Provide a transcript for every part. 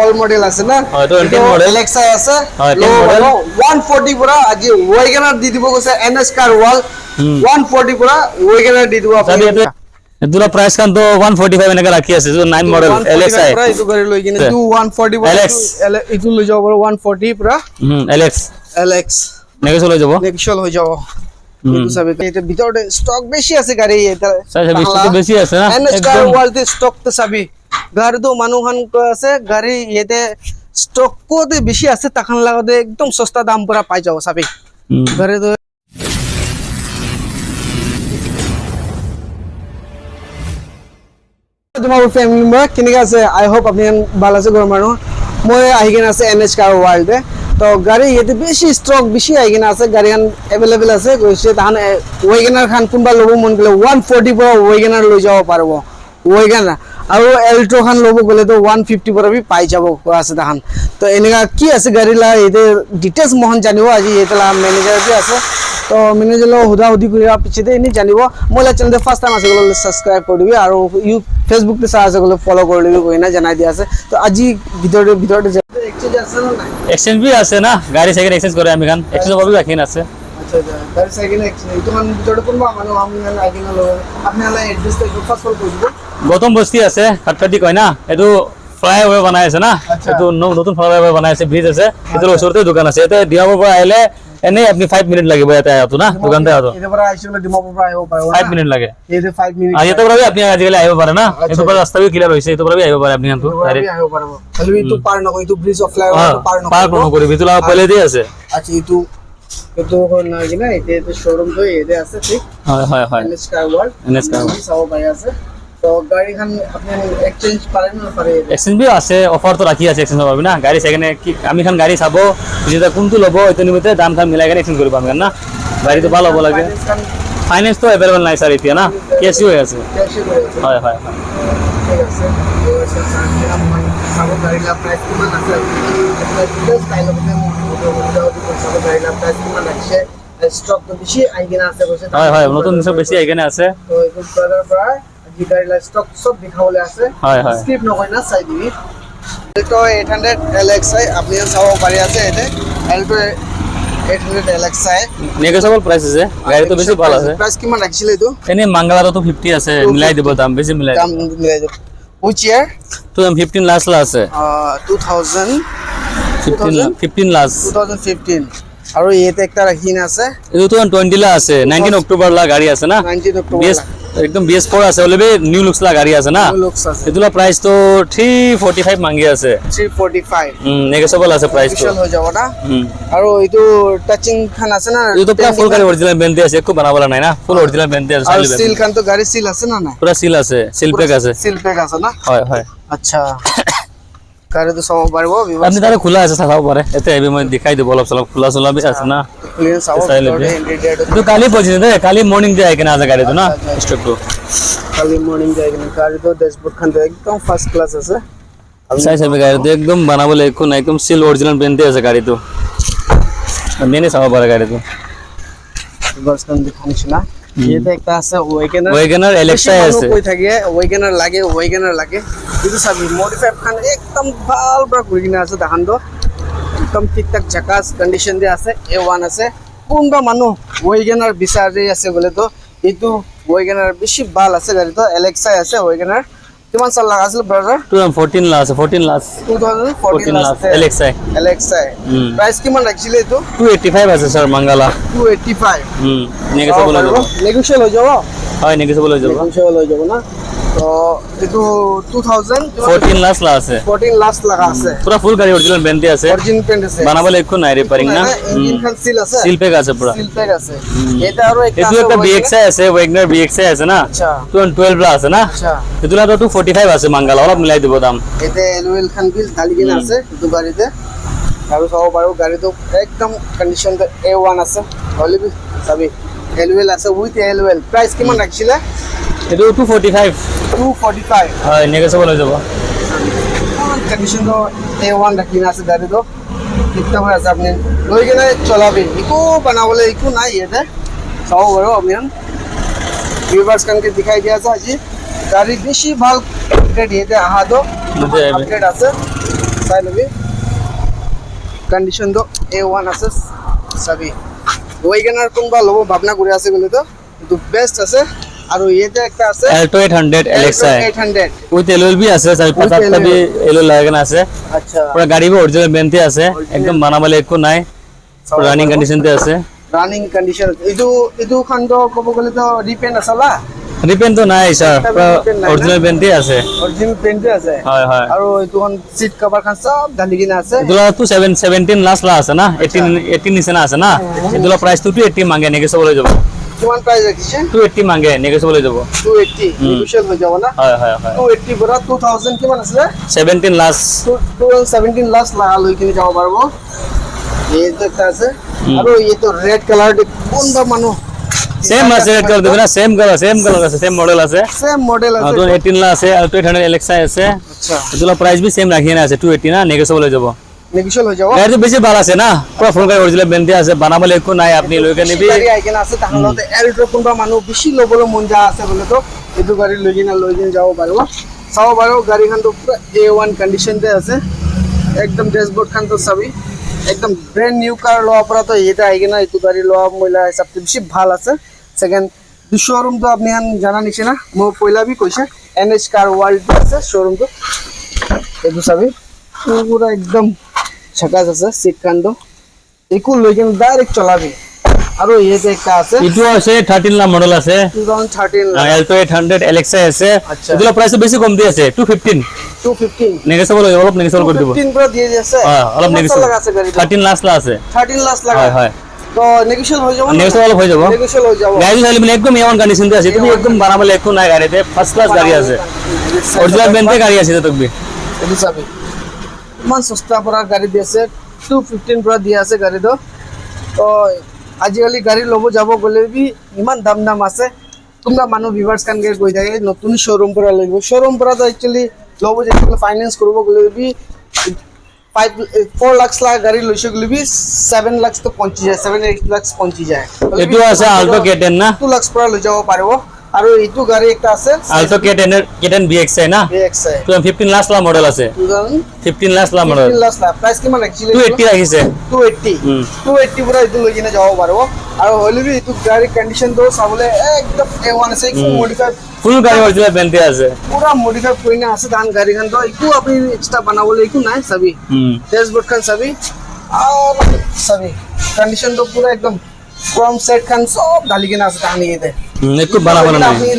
All model আছে না হয় 20 মডেল এলেক্সাই আছে হয় 10 মডেল 140 পুরা আজি ওয়েগনার দি দিব কইছে এনএস কার ওয়াল 140 পুরা ওয়েগনার দি দিব আপনি দুলা প্রাইস কান তো 145 এনেকা রাখি আছে যে 9 মডেল এলএক্সআই পুরা ইটো গাড়ি লই কিনে 140 পুরা ইটো লই যাব 140 পুরা এলএক্স নেগেশন হয়ে যাব নেগেশন হয়ে যাব কিন্তু সবে এটা ভিতরে স্টক বেশি আছে গাড়ি এটা বেশি আছে না এনএস কার ওয়াল তে স্টক তো সবই গাড়ি তো মানুহান আছে গাড়ি এতে স্টক কোতে বেশি আছে তখন লাগাতে একদম সস্তা দাম পুরা পাই যাব সবই গাড়ি তো তোমার ফ্যামিলি মেম্বার কিনে আছে আই হোপ আপনি ভালো আছে গরম মানুষ মই আহিগেন আছে এনএস কার ওয়ার্ল্ডে তো গাড়ি এতে বেশি স্টক বেশি আহিগেন আছে গাড়ি খান अवेलेबल আছে কইছে তাহান ওয়েগনার খান কোনবা লব মন গলে 140 পৰা ওয়েগনাৰ লৈ যাব পাৰব ওয়েগনাৰ আৰু এল্ট্ৰো খান লব গলে তো 150 পৰা বি পাই যাব আছে তাহান তো এনেকা কি আছে গাড়ি লা এতে ডিটেইলস মোহন জানিব আজি এতলা ম্যানেজার যে আছে তো ম্যানেজার লো হুদা হুদি করিয়া পিছতে এনি জানিব মোলা চ্যানেল ফার্স্ট টাইম আছে গলে সাবস্ক্রাইব কৰি দিবি আৰু ইউ ফেসবুক তে আছে গলে ফলো কৰি দিবি কইনা জানাই দি আছে তো আজি ভিতরে এক্সচেঞ্জ আছে না এক্সচেঞ্জ भी আছে না গাড়ি সাইকেল এক্সচেঞ্জ করে আমি খান এক্সচেঞ্জ হবে রাখিন আছে আচ্ছা গাড়ি সাইকেল এক্সচেঞ্জ তোমার ভিতরে কোনবা মানে আমি আইকিনা লো আপনি আলা এড্রেস তে ফার্স্ট কল কৰি দিব গৌতম বস্তি আছে খাটকাটি কয় না এটো ফ্লাইওভার বানাই আছে না এটো নতুন ফ্লাইওভার বানাই আছে ব্রিজ আছে এটোর ওচৰতে দোকান আছে এতে দিয়াবৰ পৰা আইলে এনে আপনি 5 মিনিট লাগিব এতে আতো না দোকানতে আতো এতে পৰা আইছলে ডিমাপুৰ পৰা আহিব পাৰো 5 মিনিট লাগে এতে 5 মিনিট আৰ এতে পৰা আপনি আজিকালি আহিব পাৰে না এটো পৰা ৰাস্তা বি ক্লিয়াৰ হৈছে এটো পৰা আহিব পারে আপনি কিন্তু ডাইরেক্ট আহিব পারব খালি ইটো পার ন ইটো ব্রিজ অফ ফ্লাইওভার পার কোন করি বিতুলা পहिले দি আছে আচ্ছা ইটো না কিনা এতে শোরুম তো এতে আছে ঠিক হয় এনএস কার ওয়ার্ল্ড সব ভাই আছে তো গাড়ি খান আপনি এক্সচেঞ্জ পারেন না পারে এক্সচেঞ্জ বি আছে অফার তো রাখি আছে এক্সচেঞ্জ পারবি না গাড়ি সেখানে কি আমি খান গাড়ি চাবো যেটা কোনটো লব এত নিমিতে দাম দাম মিলাই কেনে এক্সচেঞ্জ কৰিব পাম না গাড়ি তো ভালো হব লাগে ফাইনান্স তো अवेलेबल নাই স্যার এতিয়া না কেসি হৈ আছে হয় ঠিক আছে সাবো গাড়ি লা প্রাইস কিমান আছে এটা স্টাইল হবে সাবো গাড়ি লা প্রাইস কিমান আছে স্টক তো বেশি আইগিনা আছে কইছে হয় নতুন সব বেশি আইগিনা আছে তো এই ব্রাদার প্রায় জি গাড়ি লা স্টক সব দেখাবলে আছে স্কিপ নকয় না সাইড দিবি এটো 800 এলএক্সআই আপনি সাবো পারি আছে এতে এলটো 800 এলএক্সআই নেগোশিয়েবল প্রাইস আছে গাড়ি তো বেশি ভালো আছে প্রাইস কিমান রাখিছিল এটো এনে মাঙ্গালার তো 50 আছে মিলাই দিব দাম বেশি মিলাই দাম মিলাই দিব which year তো 15 লাস্ট লা আছে 15 লাস্ট 2015 আৰু এতে একটা রাখিন আছে এটো তো 20 লা আছে 19 অক্টোবর লা গাড়ি আছে না 19 অক্টোবর একদম BS4 আছে অলবে নিউ লুকস লা গাড়ি আছে না এতুলা প্রাইস তো 345 মাঙ্গি আছে 345 নেগোশিয়েবল আছে প্রাইস তো স্পেশাল হৈ যাব না আৰু এটো টাচিং খান আছে না এটো পুরা ফুল গাড়ি অরিজিনাল বেন্ডে আছে একো বানাবলা নাই না ফুল অরিজিনাল বেন্ডে আছে আর সিল খান তো গাড়ি সিল আছে না পুরা সিল আছে সিল প্যাক আছে না হয় আচ্ছা গাড়ি তো সব পারবো আপনি তারে খোলা আছে থাকাও পারে এতে এবি মই দেখাই দেব অলপ সলপ খোলা চলা বি আছে না ক্লিয়ারেন্স আউট তো কালি পৌঁছে দে কালি মর্নিং দে আইকে না আছে গাড়ি তো না স্টক তো কালি মর্নিং যাই কিনা গাড়ি তো ড্যাশবোর্ড খান তো একদম ফার্স্ট ক্লাস আছে সাইজ হবে গাড়ি তো একদম বানাবলে একো না একদম সিল অরিজিনাল বেন্ডে আছে গাড়ি তো মেনে সাবা পারে গাড়ি তো বাস খান দেখানিস না এতে একটা আছে ওয়েগনার এলেক্সাই আছে কই থাকে ওয়েগনার লাগে কিন্তু সবই মডিফাইড খান একদম ভাল বড় করিনা আছে দেখান তো একদম ঠিকঠাক ঝাকাস কন্ডিশন দিয়ে আছে A1 আছে কোনবা মানুহ ওয়েগনার বিচাৰি আছে বলে তো এটো ওয়েগনার বেশি ভাল আছে গাড়ি তো এলেক্সাই আছে ওয়েগনার কিমান সাল লাগা আছিল ব্রাদার 2014 লা আছে 14 লাস 2014 লাস এলেক্সাই প্রাইস কিমান রাখিছিল এটো 285 আছে স্যার মাঙ্গালা 285 নেগোশিয়েবল হৈ যাব হয় নেগোশিয়েবল হৈ যাব না তো এটো 2014 লাস লা আছে 14 লাস্ট লাগা আছে পুরা ফুল গাড়ি অরিজিনাল বেন্ডে আছে অরিজিনাল পেন্ট আছে বানাবলে একো নাই রিপেয়ারিং না ইঞ্জিন খান সিল আছে সিল প্যাক আছে পুরা সিল প্যাক আছে এটা আরো একটা BXI আছে ওয়েগনার BXI আছে না আচ্ছা 12 লা আছে না আচ্ছা এতুলা তো 245 আছে মাঙ্গালা অলপ মিলাই দিব দাম এতে এলওএল খান বিল ঢালি কিনা আছে তো গাড়িতে আৰু সব পাৰো গাড়ি তো একদম কন্ডিশন তো A1 আছে অলবি সবই এলওএল আছে উইথ এলওএল প্রাইস কিমান রাখিছিল এটো 245 হয় নেগোশিয়েবল হৈ যাব কন্ডিশন তো A1 রাখিনা আছে গাড়ি তো ঠিকঠাক হৈ আছে আপনি লৈ কিনে চলাবি ইকো বানাবলে ইকো নাই এতে সব বড় আপনি ভিউয়ার্স কানকে দেখাই দিয়া আছে আজি গাড়ি বেশি ভাল আপডেট এতে আহা তো আপডেট আছে চাই লবি কন্ডিশন তো A1 আছে চাবি ওয়েগনার কোনবা লব ভাবনা করে আছে বলে তো কিন্তু বেস্ট আছে আৰু ইয়াতে একটা আছে Alto 800 LXi 800 with LLB আছে চাৰি পাঁচটা বি LL লাগানো আছে আচ্ছা পুরা গাড়ি বি অরিজিনাল বেনতে আছে একদম বানাবলে একো নাই রানিং কন্ডিশনতে আছে রানিং কন্ডিশন ইটো খন্ড কব গলে তো রিপেন্ট আছলা রিপেন তো নাই স্যার অরিজিনাল বেনতে আছে অরিজিনাল পেন্টে আছে হয় হয় আৰু ইটোখন সিট কভার খান সব ঢালি কিনা আছে এগুলা তো 17 লাস্ট লা আছে না 18 নিচে না আছে না এগুলা প্রাইস তো 280 মাঙ্গে নেগে সবলে যাব কিমান প্রাইস রাখিছে 280 মাঙ্গে নেগে সবলে যাব 280 নিউশন হৈ যাব না হয় হয় হয় 280 পৰা 2000 কিমান আছে 17 লাস্ট 2017 লাস্ট লাগা লৈ কিনে যাব পারবো এই তো একটা আছে আৰু এই তো রেড কালার কোনবা মানুহ সেম আছে রেড কালার দেবে না সেম কালার আছে সেম মডেল আছে সেম মডেল আছে তো 18 লা আছে Alto 800 LXi আছে আচ্ছা এগুলা প্রাইস বি সেম রাখিয়ে না আছে 280 না নেগে সবলে যাব নেগোশিয়েবল হৈ যাব গাড়ি তো বেশি ভালো আছে না পুরো ফুল গাড়ি অরিজিনাল বেনতে আছে বানাবলে একো নাই আপনি লইকে নিবি গাড়ি আইকেন আছে তাহলে এলট্রো কোনবা মানুহ বেশি লবলৈ মন যা আছে বলে তো এটো গাড়ি লৈ কিনে যাব পারবো চাও পারো গাড়িখান তো পুরো A1 কন্ডিশন তে আছে একদম ড্যাশবোর্ড খান তো সবই একদম ব্র্যান্ড নিউ কার লওয়া পরা তো এটা আইগে না এটো গাড়ি লওয়া মহিলা হিসাবতে বেশি ভাল আছে সেকেন্ড দু শোরুম তো আপনি জানা নিছে না মো পয়লা বি কইছে NH কার ওয়ার্ল্ড আছে শোরুম তো এটো সবই পুরো একদম ছকাস আছে সিট খান তো একু লৈ কিনে ডাইরেক্ট চলাবি আৰু ইয়াতে একটা আছে ইটো আছে 13 লা মডেল আছে 2013 Alto 800 LXi আছে আচ্ছা। এগুলা প্রাইস বেশি কম দিয়ে আছে 215 215 নেগেসিবল অলপ নেগেসিবল করে দিব 15 পুরো দিয়ে দিয়েছে হ্যাঁ অলপ নেগেসিবল লাগা আছে গাড়ি 13 লাস্ট লা আছে 13 লাখ লাগা হয় হয় তো নেগোশিয়েবল হৈ যাব নেগেসিবল হয়ে যাব নেগোশিয়েবল হৈ যাব গাড়ি চাইলে মানে একদম এমন কন্ডিশন তে আছে তুমি একদম বানাবলে একো নাই গাড়িতে ফার্স্ট ক্লাস গাড়ি আছে অরিজিনাল বেনতে গাড়ি আছে তো তুমি এটো চাবি ইমান সস্তা পৰা গাড়ী দি আছে 215 পৰা দি আছে গাড়ী তো তো আজিকালি গাড়ী লব যাব গলে বি ইমান দাম আছে তোমরা মানুহ ভিউয়ার্স কান গৈ থাকে নতুন শোরুম পৰা লইব শোৰুম পৰা তো একচুয়ালি লব যে ফাইনান্স করব গলে বি 4 লাখ গাড়ি লইছে গলে বি 7 লাখ তো পৌঁছি যায় 7-8 লাখ পৌঁছি যায় এটো আছে Alto K10 না 2 লাখ পৰা লৈ যাব পাৰব আৰু এইটো গাড়ী একটা আছে Alto K10 BXi না BXi তো 15 লাস্ট লা মডেল আছে 15 লাস্ট লা মডেল 15 লাখ প্রাইস কিমান একচুয়ালি 280 রাখিছে 280 পুরা এইটো লৈ কিনে যাব পারব আৰু হলিবি এইটো গাড়ী কন্ডিশন তো চাবলে একদম A1 আছে একো মডিফাই ফুল গাড়ি অরিজিনাল বেনতে আছে পুরা মডিফাই কৰি না আছে দান গাড়ী খান তো একো আপনি এক্সট্রা বানাবলে একো নাই সবই ড্যাশবোর্ড খান সবই আর সবই কন্ডিশন তো পুরা একদম ক্রোম সেট খান সব ঢালি কিনে আছে দান ইয়েতে একটু বানাবলে নাই আপনি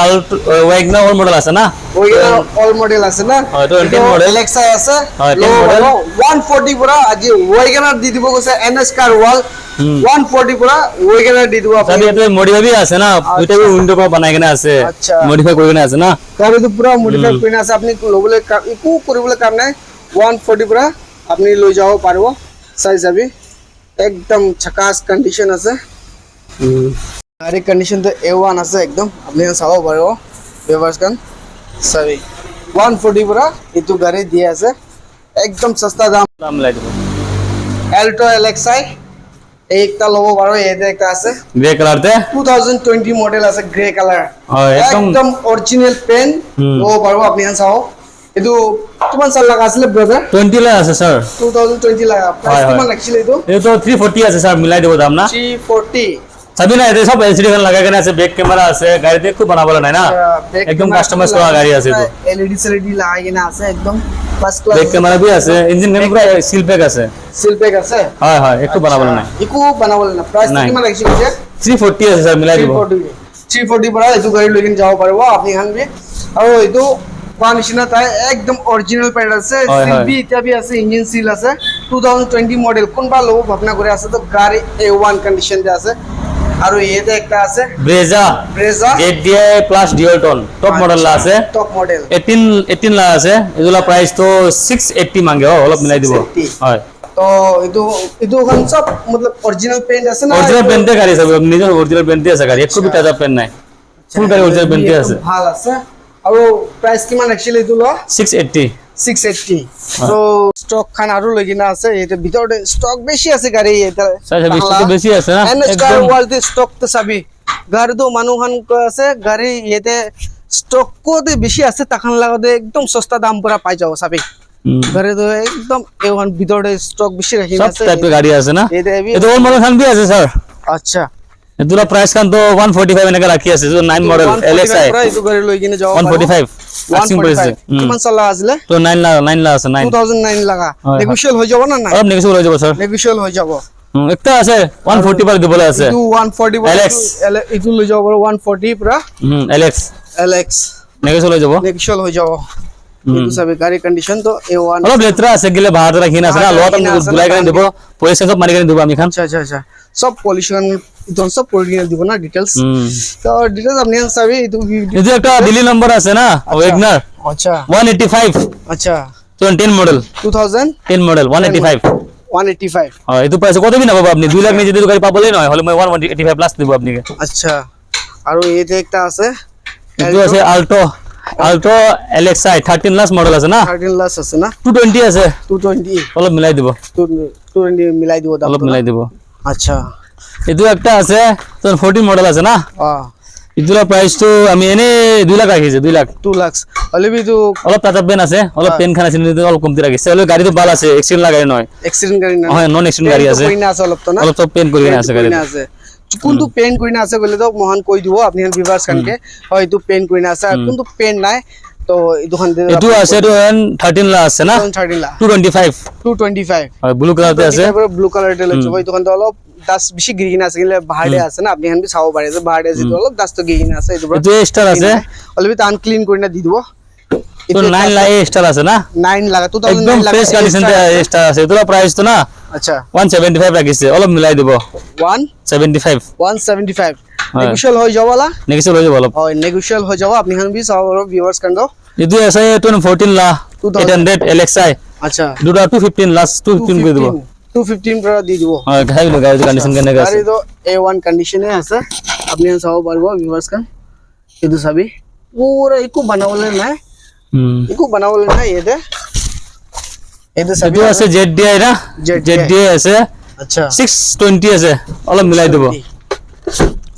Alto Wagner অল মডেল আছে না ওইগুলো অল মডেল আছে না হয়, তো 10 মডেল। Alexa আছে হয়, 10 low মডেল। 140 পুরা আজি ওয়াগনার দি দিব কইছে NS কার ওয়াল 140 পুরা ওয়াগনার দি দিব সাথে এতে মডিফাই भी আছে না দুইটা भी উইন্ডো পা বানাই কেনে আছে আচ্ছা। মডিফাই করে কেনে আছে না গাড়ি তো পুরা মডিফাই কইনা আছে আপনি লবলে ইকু করিবলে কাম নাই 140 পুরা আপনি লৈ যাব পারবো সাইজ যাবি একদম ছকাস কন্ডিশন আছে গাড়ি কন্ডিশন তো A1 আছে একদম আপনি চাও পারবো পেপারস কান সবই 140 পুরা ইতু গাড়ি দিয়ে আছে একদম সস্তা দাম দাম লাই দিব Alto LXi একটা লব পারো এতে একটা আছে গ্রে কালার তে 2020 মডেল আছে গ্রে কালার হয়, একদম- একদম অরিজিনাল পেন লব পারো আপনি চাও এটো কিমান সাল লাগা আছিল ব্রাদার 20 লা আছে স্যার 2020 লাগা প্রাইস হয়, হয়। কিমান লাগছিল এটো এই তো 340 আছে স্যার মিলাই দেব দাম না 340 সবই না এতে সব এলসিডি ফ্যান লাগাই কেনে আছে ব্যাক ক্যামেরা আছে গাড়িতে খুব বানাবলে নাই না একদম কাস্টমাইজ করা গাড়ি আছে তো এলইডি সেলইডি লাগাই না আছে একদম ফার্স্ট ক্লাস ব্যাক ক্যামেরা भी আছে ইঞ্জিন নেম পুরো সিল প্যাক আছে সিল প্যাক আছে হয় হয় একটু বানাবলে নাই ইকু বানাবলে না প্রাইস নাই। কিমান লাগছিল যে 340 আছে স্যার মিলাই দিব 340 পৰা এইটো গাড়ী লৈ কিনে যাব পাৰিব আপুনি খান বি আৰু এইটো কোৱা নিচিনা তাই একদম অৰিজিনেল পেড আছে হয়, সিল হয়। বি এতিয়া বি আছে ইঞ্জিন সিল আছে 2020 মডেল কোনবা ল'ব ভাবনা কৰি আছে তো গাড়ী A1 কন্ডিশন যে আছে আৰু ইয়াতে একটা আছে Brezza Brezza ZDI plus dual টোন টপ মডেল লা আছে টপ মডেল 18 লা আছে এগুলা প্রাইস তো 680 মাঙ্গে অলপ মিলাই দিব 680 হয় তো এইটো খান সব মতলব অৰিজিনেল পেইন্ট আছে না অরিজিনাল পেন্টে গাড়ি আছে নিজের অরিজিনাল পেন্টে আছে গাড়ি একটু বিটা যা পেন নাই ফুল গাড়ি অরিজিনাল পেন্টে আছে ভাল আছে আৰু প্ৰাইস কিমান একচুয়ালি এইটো ল 680 680 তো স্টক খান আৰু লৈ কিনা আছে এতে ভিতৰতে স্টক বেছি আছে গাড়ী এটা সাইজ বেশি তো বেশি আছে না NH কাৰ একদম ওয়ালতে স্টক তো চাবি গাড়ী তো মানুহ খান কৈ আছে গাড়ী ইয়াতে স্টক কোতে বেছি আছে তাখান লাগতে একদম সস্তা দাম পুৰা পাই যাব চাবি গাড়ি তো একদম A1 ভিতরে স্টক বেশি রাখি সব আছে টাইপের গাড়ি আছে না এই দেবি এতো ওল্ড মডেল খান বি আছে স্যার আচ্ছা এগুলা প্রাইস খান তো 145 এনেকা রাখি আছে 9 মডেল LXi প্রাইস গাড়ি লই কিনে যাও 145 আস্কিং প্রাইস কিমান চালা আসলে তো 9 লাখ আছে 9 2009 লাগা হয়। নেগোশিয়েবল হয়ে যাব না না অলপ নেগোশিয়েবল হয়ে যাব স্যার নেগোশিয়েবল হয়ে যাব একটা আছে 140 পার দিবলে আছে ইটু 140 LX ইটু লই যাব 140 পুরা LX LX নেগোশিয়েবল হয়ে যাব নেগোশিয়েবল হয়ে যাব ইটু সবে গাড়ি কন্ডিশন তো A1 অলপ লেত্রা আছে গিলে বাহাদুর রাখি না আছে না লত আমি গুলাই করে দেব পয়সা সব মারি করে দেব আমি খান আচ্ছা আচ্ছা আচ্ছা সব পলিউশন ইতন সব পলিউশন দিব না ডিটেইলস তো ডিটেইলস আপনি সবই ইটু ಇದು একটা দিল্লি নম্বর আছে না ওয়েগনার আচ্ছা 185 আচ্ছা তো 10 মডেল 2000 10 মডেল 185 185 হয় এতো পয়সা কত দিন পাবো আপনি 2 লাখ নিয়ে যদি গাড়ি পাবলে নয় হলে মই 185 প্লাস দেব আপনাকে আচ্ছা আর এতে একটা আছে এতো আছে আল্টো LXi 13 লাখ মডেল আছে না 13 লাখ আছে না 220 আছে 220 অলপ মিলাই দিব 220 মিলাই দিব দাম অলপ মিলাই দিব আচ্ছা এতো একটা আছে তো 14 মডেল আছে না ইদুলা প্রাইস তো আমি এনে 2 লাখ রাখিছে 2 লাখ 2 লাখ অলবি তো অলপ টাটা পেন আছে অলপ পেন খান আছে অলপ কমতি রাখিছে অলপ গাড়ি তো ভালো আছে এক্সিডেন্ট লাগাই নয় এক্সিডেন্ট গাড়ি না হয় নন এক্সিডেন্ট গাড়ি আছে কইনা আছে অলপ তো না অলপ তো পেন করি না আছে গাড়ি আছে কোনটো পেন কইনা আছে বলে তো মহান কই দিব আপনি ভিউয়ার্স কানকে হয়তো পেন কইনা আছে আর কোনটো পেন নাই তো এই দোকান দে এটো আছে তো 13 লাখ আছে না 13 লাখ 225 হয় ব্লু কালারতে আছে ব্লু কালার তে লইছো ভাই দোকান তো অলপ দাস বেশি গ্রিন আছে গিলে বাহারে আছে না আপনি হানবি সাও বাড়ে আছে বাহারে আছে তো অলপ দাস তো গ্রিন আছে এই এটো স্টার আছে অলবি তো আনক্লিন কইনা দি দিব তো 9 লাখ স্টার আছে না 9 লাখ একদম 2009 লাখ ফ্রেশ কন্ডিশন তে স্টার আছে এটো প্রাইস তো না আচ্ছা 175 রাখিছে অলপ মিলাই দিব 175 175 নেগোশিয়েবল হয়ে যাওয়ালা নেক্সট হয়ে যাব অলপ হয় নেগোশিয়েবল হয়ে যাব আপনি হানবি সাও ভিউয়ার্স কান দাও এটো আছে 14 লাখ 800 LXi আচ্ছা দুটা 215 লাস্ট 215 করে দিব 215 para দি দিব হ্যাঁ গাড়ি কন্ডিশন কেনে আছে গাড়ি তো A1 কন্ডিশনে আছে আপনি সাও পারবো ভিউয়ার্স কান ಇದು ಸಬಿ ಪೂರಾ ಇಕು ಬನಾವಲೆ ನಾ ಇಕು ಬನಾವಲೆ ನಾ ಇದೆ ಇದು ಸಬಿ ಇದು আছে ZDI না ZDI আছে আচ্ছা 620 আছে অলপ মিলাই দেব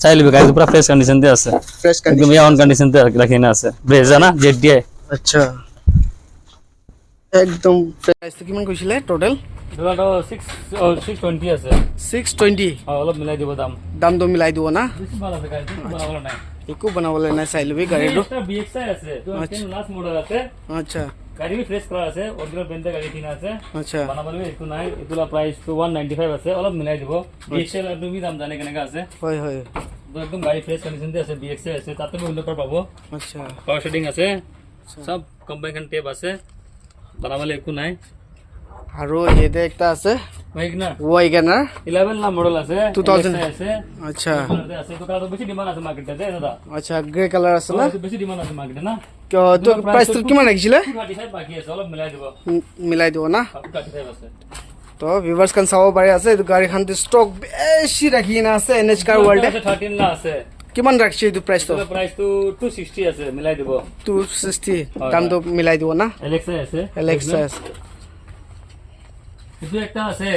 চাই লিবে গাড়ি পুরা ফ্রেশ কন্ডিশন তে আছে ফ্রেশ একদম কন্ডিশন A1 কন্ডিশন তে রাখি না আছে ব্রেজা না ZDI আচ্ছা একদম প্রাইস তো কিমান কইছিলে টোটাল দুটো 620 আছে 620 অলপ মিলাই দেব দাম দাম তো মিলাই দিব না বেশি ভালো আছে গাড়ি বানাবো না ইকু বানাবলে না চাইলবি গাড়িটো একটা BXI আছে 10 লাস্ট মডেল আছে আচ্ছা গাড়ি ফ্রেশ করা আছে অরিজিনাল পেন্টে গাড়ি কিনা আছে আচ্ছা বানাবলে একটু নাই এগুলা প্রাইস তো 195 আছে অলপ মিলাই দেব BXI এর তুমি দাম জানে কেনে আছে হয় হয় তো একদম গাড়ি ফ্রেশ কন্ডিশন তে আছে BXI আছে তাতে উইন্ডো কর পাবো আচ্ছা পাওয়ার শেডিং আছে সব কম্বাইন টেপ আছে বানাবলে একটু নাই আৰু এতে একটা আছে ওয়াগনার ওয়াগনার 11 না মডেল আছে 2000 আছে আচ্ছা আছে তো কালো বেশি ডিমান্ড আছে মার্কেটে দাদা আচ্ছা গ্রে কালার আছে না বেশি ডিমান্ড আছে মার্কেটে না তো প্রাইস তো কিমান রাখিছিলে 35 বাকি আছে অলপ মিলাই দেব মিলাই দিব না 35 আছে তো ভিউয়ার্স কান চাব পাৰে আছে এই গাড়ী খান ষ্টক বেছি ৰাখি না আছে NH কাৰ ওয়াৰ্ল্ড 13 না আছে কিমান ৰাখিছে এই প্রাইস তো প্রাইস তো 260 আছে মিলাই দেব 260 দাম তো মিলাই দিব না LXi আছে Lexus ಇದು একটা আছে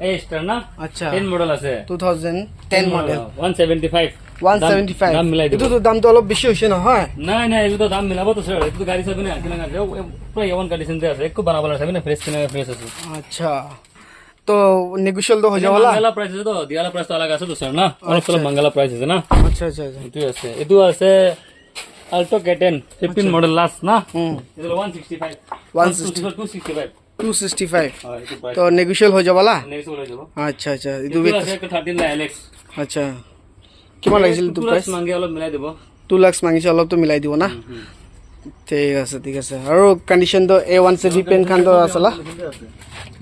এই স্টার না আচ্ছা 10 মডেল আছে 2010 মডেল 175 175 দাম মিলাই দেব এটো তো দাম তো অলপ বেছি হৈছে নহয় নাই নাই এটো তো দাম মিলাবো তো স্যার এটো গাড়ি সব না কিনা আছে পুরো A1 কন্ডিশন তে আছে একটু বানাবো আছে না ফ্রেশ কিনা ফ্রেশ আছে আচ্ছা তো নেগোশিয়েবল তো হৈ যাবলা মঙ্গলা প্রাইস আছে তো দিয়ালা প্রাইস তো আলাদা আছে তো স্যার না অনেক সব মঙ্গলা প্রাইস আছে না আচ্ছা আচ্ছা আচ্ছা এটো আছে আল্টো K10 15 মডেল লাস্ট না এটো 165 265 265 হয় এটো প্রাইস তো নেগোশিয়েবল হৈ যাবলা নেক্সট হয়ে যাব আচ্ছা আচ্ছা এটো আছে একটা 13 না LX আচ্ছা কিমান লাগিছিল তো প্রাইস মাঙ্গে অলপ মিলাই দেব 2 লাখ মাগিছে অলপ তো মিলাই দিব না ঠিক আছে আৰু কন্ডিশন তো A1 সে রিপেন খান তো আসলা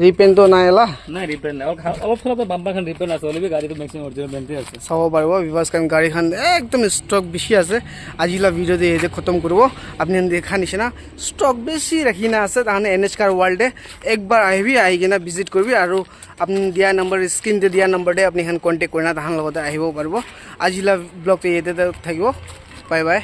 রিপেন তো নাই এলা নাই রিপেয়ার নাই অলপ অলপ বাম্পার খান রিপেয়ার আছে অলবি গাড়ি তো ম্যাক্সিমাম অরিজিনাল বেন্টে আছে চাব পাৰিব ভিভাস কান গাড়ী খান একদম ষ্টক বেছি আছে আজিলা ভিডিও দিয়ে যে খতম কৰিব আপনি দেখা নিচিনা ষ্টক বেছি ৰাখি না আছে তাহলে NH কাৰ ওয়াৰ্ল্ডে একবাৰ আহিবি আহি কিনা ভিজিট কৰিবি আৰু আপনি দিয়া নম্বৰ স্ক্ৰিনতে দিয়া নম্বৰতে আপনি খান কন্টেক্ট কৰি না তাহান লগতে আহিব পাৰিব আজিলা ব্লগটো ইয়াতে থাকিব বাই বাই